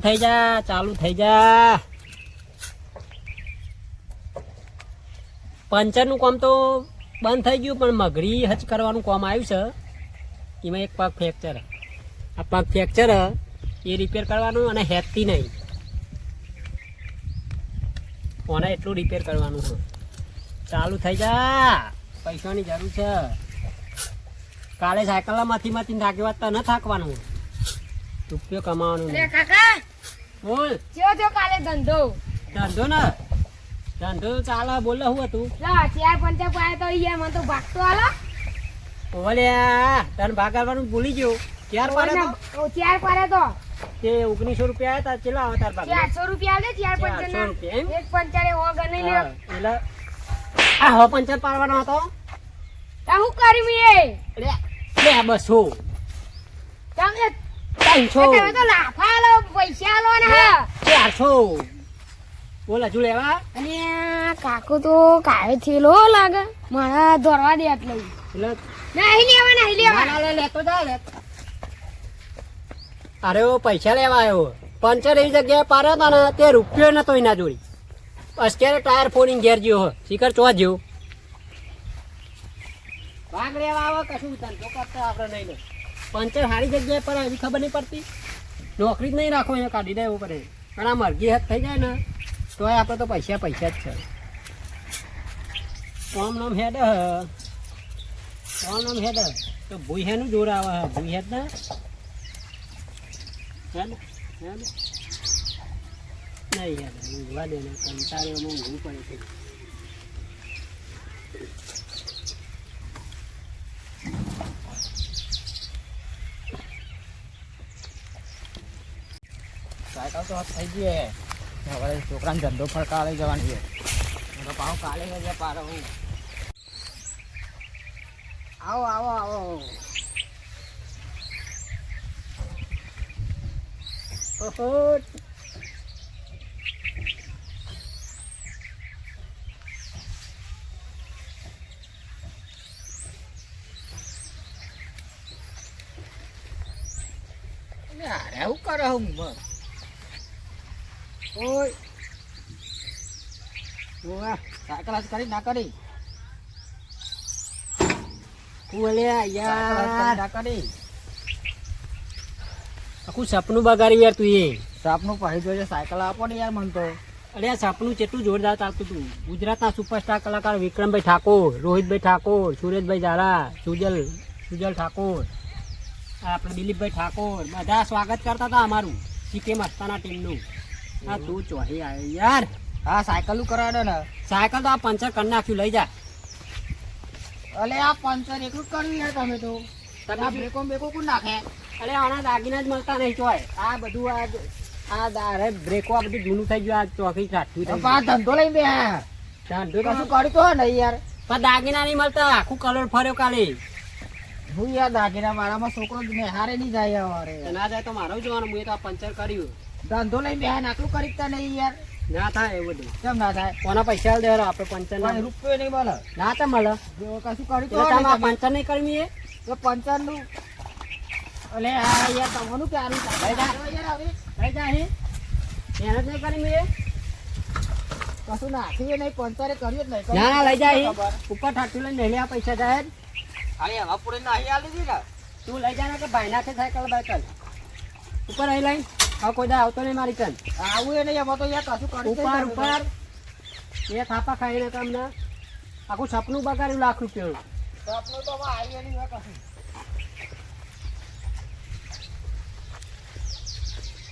થઈ જા પંચર નું કામ તો બંધ થઈ ગયું, પણ મગરી હજ કરવાનું કામ આવ્યું છે. એમાં એક પગ ફ્રેક્ચર, આ પગ ફ્રેક્ચર એ રિપેર કરવાનું, અને હેતતી નહીં કોને એટલું રિપેર કરવાનું છે. ચાલુ થઈ જા, પૈસાની જરૂર છે. કાલે સાયકલમાંથી થાકી વાત તો ન થાકવાનું, રૂપિયો કમાવાનું. કાકા બોલ જો કાલે ધંધો ને ધંધો ચાલે. બોલે હું હતું લા 4-5 પાય તો યાર મને તો ભાગતો આલો. ઓલે તને ભાગ આવવાનું ભૂલી ગયો. 4 પાડે તો 4 પાડે તો તે 1900 રૂપિયા આયા તા. ચેલા આવે તાર ભાગ? 400 રૂપિયા લે 4-5 રૂપિયા એમ? એક પંચારે હો ગણી લે. એટલે આ હો પંચર પાડવાનો હતો. તા હું કરી મી એ લે 200 તમે 300 તમે તો લાફા આલો પૈસા આલો ને હા 400. બોલ હજુ લેવા? અને કાકો તો કાવે થેલો લાગે મારા દોરવા દે એટલે એટલે નહીં લેવા ના, લેતો જા લે. અરે ઓ પૈસા લેવા આવ્યો. પંચર એવી જગ્યાએ પાડ્યો હતો ને તે રૂપિયો નતો એના જોડી. અત્યારે ટાયર ફોડીને ઘેર ગયો. શિખર ચો જેવું ભાગ લેવા આવે કશું ધંધો કરતા આપણે નહીં લે. પંચર સારી જગ્યાએ પર એવી ખબર નહીં પડતી. નોકરી જ નહીં રાખો, અહીંયા કાઢી દેવું પડે. પણ આ મરઘી હાથ થઈ જાય ને તોય આપણે તો પૈસા જ છે. નામ હેડ તો ભૂઈ હેનું જોર આવે. ભૂઈ હેડ ને હેડ નહીં હેડ ઊંઘવા દે ને કંટાળીઓમાં ઊંઘવું પડે છે. સાયકલ તો થઈ ગઈ. હવે છોકરાને ધંધો ફરકા લઈ જવાની છે. પાવ કાલે પાડો. આવો ઓહો અરે હું કરો હું ઓય સાયકલ આજ કરી ના કરી બોલે યાર ના કરી આખું સપનું બગાડી યાર તું. એ સાપનું પહેરી જોઈએ સાયકલ આપો ને યાર મને તો. અરે આ સપનું કેટલું જોરદાર ચાલતું હતું. ગુજરાતના સુપરસ્ટાર કલાકાર વિક્રમભાઈ ઠાકોર, રોહિતભાઈ ઠાકોર, સુરેશભાઈ ઝાલા, સુજલ ઠાકોર, આપણે દિલીપભાઈ ઠાકોર બધા સ્વાગત કરતા હતા અમારું સીકે મસ્તાના ટીમનું. હા તું ચોહી આવ્યો યાર. હા સાયકલ કરાડે ને. સાયકલ તો આ પંચર કરી નાખ્યું, લઈ જા. અલે આ પંચર એકલું કર્યું યાર તમે તો. તમે બ્રેકો કોણ નાખે? અરે આના દાગીના જ મળતા નહીં ચોય. આ બધું આ બ્રેકો આ બધું જૂનું થઈ ગયું. આ ચોકી કાઠું થઈ ગયું. ધંધો લઈ બે ધંધો કશું કર્યું તો નહીં યાર. પણ દાગીના નહીં મળતા. આખું કલર ફર્યો કાલે. હું યાર દાગીના મારામાં છોકરો હારે નહીં જાય હવે. ના જાય તો મારો જોવાનું. મેં તો આ પંચર કર્યું. ધંધો લઈ બે આટલું કરી નહીં યાર. ના થાય એવું બધું. કેમ ના થાય? કોના પૈસા દે આપણે પંચર ના રૂપિયો નહીં મળે. ના તો મળે. કશું કર્યું તો પંચર નહીં કરવી એ તો પંચર નું. અલે આ યાર તમારું ક્યારું લઈ જા મહેનત નહીં કરી મેં. કશું નાખ્યું નહીં પંચરે કર્યું જ નહીં. ના લઈ જાય ઉપર ઠાઠું લઈને લઈ લે. પૈસા જાય અરે હવે પૂરે નહીં આલી દીધી ને. તું લઈ જા ને કે ભાઈ નાખે સાયકલ બાયકલ ઉપર અહીં લઈ. હવે કોઈ દા આવતો નહીં મારી કન. આવું એ નહીં એમાં તો યાર કશું કર્યું ઉપર એ થાપા ખાઈને તમને આખું સપનું બગાડ્યું લાખ રૂપિયાનું. સપનું તો આવી નહીં હોય કશું.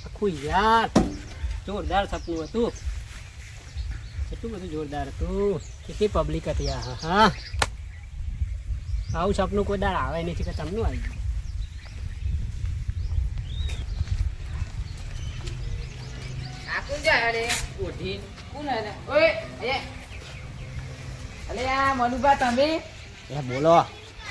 આખું યાર જોરદાર સપનું હતું. કેટલું બધું જોરદાર હતું. કેટલી પબ્લિક હતી. હા હા આવું સપનું કોઈ દાડ આવે નહીં કે તમને આવી ગયું. મનુભા તમે બોલો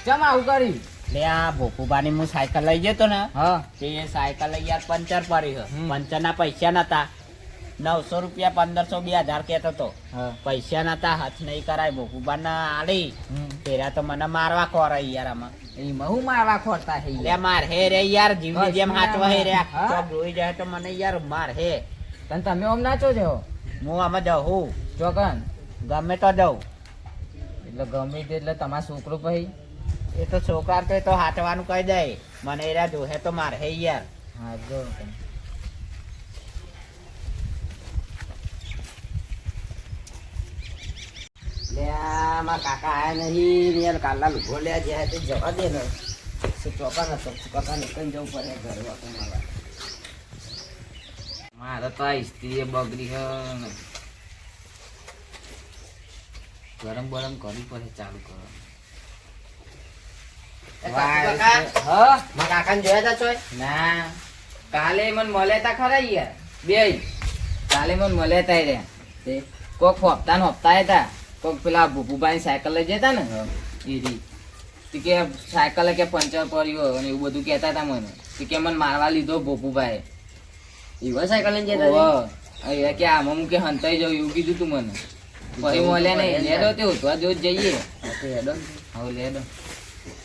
કેમ આવું કરી? લે આ ભોપુભાની હું સાયકલ લઈ જતો ને. હા તે સાયકલ લઈ યાર પંચર પડી. પંચર ના પૈસા નતા 900 રૂપિયા 1500 2000 કહેતો તો હા પૈસા નતા હાથ નહીં કરાય ભોગુબાના આલી હમ. પેલા તો મને મારવા ખોરાય યાર આમાં એમાં હું મારવા ખોરતા હે લે માર હે રે યાર જીવની જેમ હાચવા હે રે હા? ચોક રોઈ જાય તો મને યાર માર હે તને તમે આમ નાચો છો હું આમાં જઉં ચોકન ગમે તો જઉં એટલે ગમે તે એટલે તમારા છોકરો પછી એ તો છોકરા તો એ તો હાચવાનું કહી દે મને એરા જોહે તો માર હે યાર હા જો લે આ મારા કાકા આયા નહીં યાર કાલા લુગો લે જાય તે જવા દે ને ચોકા ન તો કાકા નીકળી જવું પડે ઘરે વાતો મારવા મારે તો આ સ્ત્રીએ બગડી હે ગરમ બરમ કરી પછી ચાલુ કરો હા મારા કાકાને જોયા તા ચોય ના કાલે મને મળે તા ખરા યાર બે કાલે મને મળે તા રે તે કોક હપ્તા ને હપ્તા હતા કોક પેલા ભૂપુભાઈ સાયકલ લઈ જતા ને એ રી તે કે સાયકલ કે પંચર પડ્યો અને એવું બધું કહેતા હતા મને તે કે મને મારવા લીધો ભૂપુભાઈ ઈવા સાયકલ લઈને ઓહો કે આમાં હું કે હંતાઈ જાઉં એવું કીધું તું મને પછી મળ્યા નહીં લેડો તે ઉતવા જો જઈએ હેડો હવે લેડો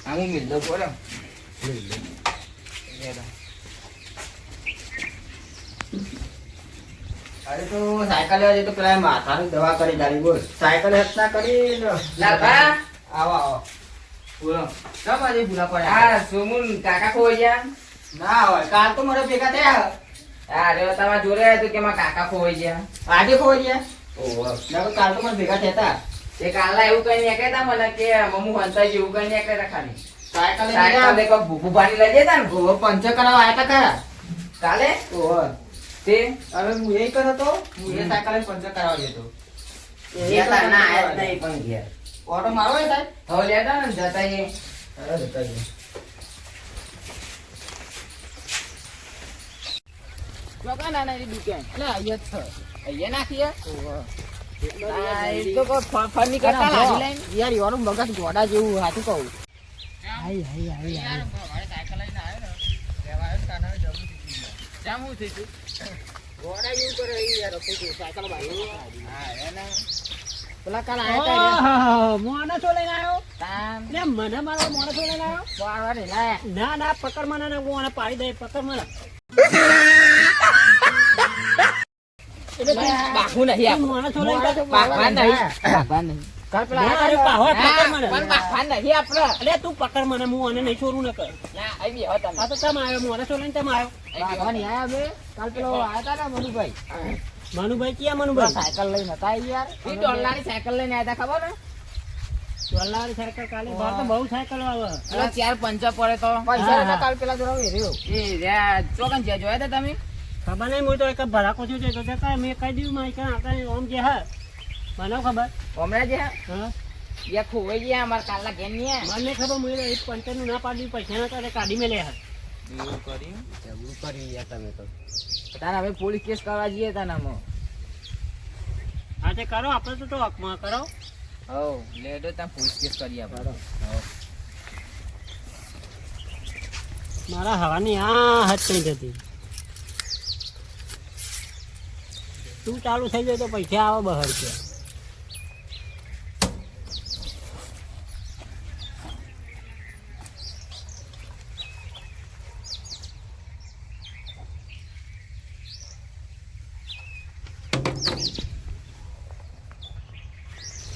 આ હું મિલ દઉં બોલો લેડો અરે તો સાયકલ લેવા જઈએ તો પેલા માથાની દવા કરી દાડી બોલ સાયકલ હટના કરી લાભા આવો આવો બોલો કેમ આજે ભૂલા પડ્યા આ સોમુન કાકા ખોઈ ગયા ના હોય કાલ તો મારા ભેગા થયા અરે તમારા જોડે હતું કે મારા કાકા ખોઈ ગયા આજે ખોઈ ગયા ઓહો ના કાલ તો મારા ભેગા થયા તે કાલના એવું કઈ નહીં કહેતા મને કે મમ્મુ હંતાઈ જેવું કઈ નહીં કહેતા ખાલી સાયકલ સાયકલ દેખો ભૂપુ પાણી લઈ જતા ને ઓહો પંચર કરાવવા આવ્યા તા ખરા કાલે ઓહો તે હવે હું એ કર્યો તો હું એ સાયકલ પંચર કરાવવા જતો જતા ના આયા જ નહીં પણ ગયા ઓટો મારો હોય સાહેબ હવે લેતા ને જતા એ અરે જતા રહ્યો. ચોકા નાના દુકાન એટલે અહીંયા જ છે અહીંયા નાખીએ આ એ તો કોઈ ફરની કરતા લાગી લઈને યાર યાર મગજ ગોડા જેવું હાથું કહું હાય હાય હાય હાય મારે સાયકલ લઈને આવ્યો ને લેવા આવ્યો કાના જવું જામ હું થઈ ગયું ગોડા જેવું કરે યાર સાયકલ ભાઈ હા એના પેલા કાલ આયા તા ઓહો, મોણસો લઈને આવ્યો તાન લે મને મારો મોણસો લઈને આવ્યો વાળવા ને લાયા ના ના પકડ મને ને હું આને પાડી દે પકડ મને એટલે તું બાખું નહીં તું મોણસો લઈને આવ્યો? બાખવા નહીં બાખવા નહીં કાલ પેલા ના, આયા અરે તા પાહો પકડ મને પણ બાખવા નહીં આપડે અલે તું પકડ મને હું આને નહીં છોડું ન કર ના અહીં બેહો તમે આ તો તમે આવ્યો મોણસો લઈને તમે આવ્યો બાગવાની આયા બે કાલ પેલો આયા તા ને મનુભાઈ મનુભાઈ ક્યાં પેલા મનુભાઈ સાયકલ લઈને હતા યાર ઈ ડોલરની સાયકલ લઈને આવ્યા તા ખબર ને ચોલ્લાવાળી સાયકલ કાલે બહાર તો બહુ સાયકલ આવે પેલા ચાર પંચર પડે તો પૈસા નતા કાલ પેલા જોડે વેર્યો એ રહ્યા ચોકન જ્યાં જોયા તા તમે ખબર નહીં હું તો એક ભરાકો છું તો કાંઈ મેં કહી દીધું મારી કાંઈ આપણે ઓમ જે હા મને ખબર હમણાં જે હા યા ખોવાઈ ગયા અમારા કાલના ઘેર ની મને ખબર હું એક પંચરનું ના પાડી પૈસા ના કરે કાઢી મેલે હા એવું કર્યું જબરું કરી યાર તમે તો તારે હવે પોલીસ કેસ કરવા જઈએ તાનામાં હા તે કરો આપણે તો હકમાં કરો હવ લેડો ત્યાં પોલીસ કેસ કરી આપણે હવ મારા હવાની આ હાથ કઈ જતી તું ચાલુ થઈ જાય તો પૈસા આવે બહાર છે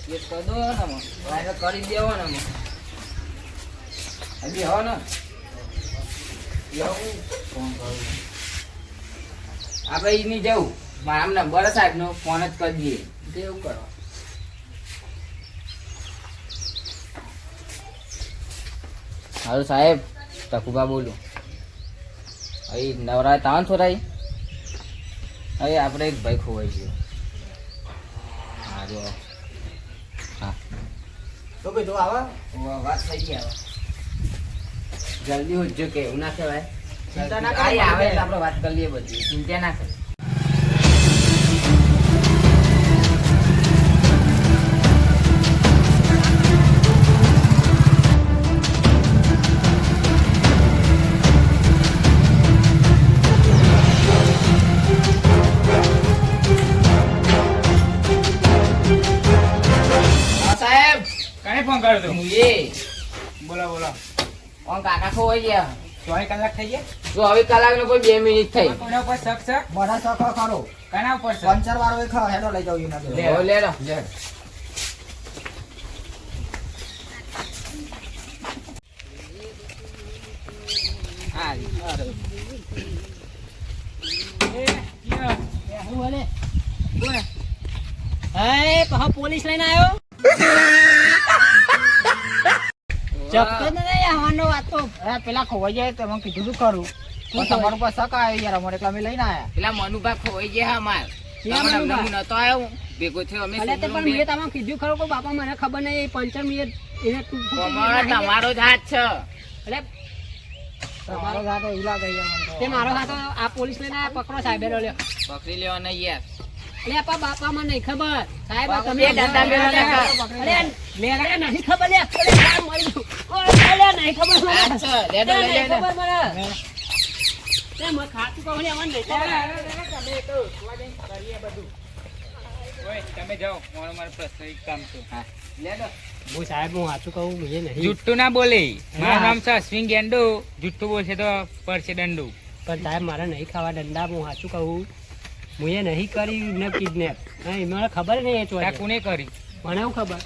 કેસ કરી દો ને આમાં. વાયરો કરી દેવો ને આમાં. હજી હો ને ફોન કરું આપણે ઈ નહીં જવું મારા આમ નંબર સાહેબ નો ફોન જ કરી દઈએ કેવું કરો હાલો સાહેબ ટકુબા બોલું અહીં નવરા તાવન થોડા અહીં આપણે એક ભાઈ ખોવાઈ ગયો હા જો હા તો કીધું આવા વાત થઈ ગઈ હવે જલ્દી ઉઠજો કે એવું ના કહેવાય ચિંતા ના કરો, આઈ આવે મને એટલે આપણે વાત કરી લઈએ બધી ચિંતા ના કરે કરતો હું એ બોલો બોલો ઓન કાકા ખોવાઈ ગયા 24 કલાક થઈ ગયા 24 કલાકનો કોઈ 2 મિનિટ થઈ કોના ઉપર શક શક મોઢા ચોખ્ખો ખરો કના ઉપર શક પંચર વાળો એ ખરો હેડો લઈ જાવ યુના લે. ઓ લેડો લે હા હું બોલે બોલે હે કહો પોલીસ લઈને આવ્યો ચપતો જ નહીં આવવાનો વાત તો પેલા ખોવાઈ જાય તો મને કીધું ખરું પણ તમારું પાસે શક આવ્યો યાર અમારે એટલે અમે લઈને આયા પેલા મનુભા ખોવાઈ ગયા હા માર ક્યાં તમને મનુભા? હું નતો આવ્યો ભેગો થયો અમે અલે તે છોકરો પણ મેં તમને કીધું ખરું કે બાપા મને ખબર નહીં એ પંચર મિનિટ એને તું તમારો જ હાથ છે અલે તમારો સાથે એવું લાગે યાર મને તો. તે મારો હાથો આ પોલીસ લઈને આયા પકડો સાહેબ લ્યો પકડી લેવાના યાર અલે આપા બાપા મને નહીં ખબર સાહેબ આ બાપા તમે બે દાદા મેળા નાખા. અલે મેરા નહીં ખબર લે અલે કામ મરી ગયું અલે નહીં ખબર મને હાથ છે લેડો લઈ નહીં લેને ખબર મને તે મને ખાતું કહું ને મને નહીં ખબર ઓય તમે જાઓ મારો પ્રશ્ન કામ છે હા લેડો હું સાહેબ હું સાચું કહું મને નહીં જુઠ્ઠું ના બોલે મારું નામ છે અશ્વિન ગેંડુ જુઠ્ઠું બોલશે તો પડશે દંડુ પણ સાહેબ મારે નહીં ખાવા દંડા હું સાચું કહું હું એ નહીં કરી ને કિડનેપ નહીં મને ખબર નહીં એ આ ચોરી કોને કરી મને શું ખબર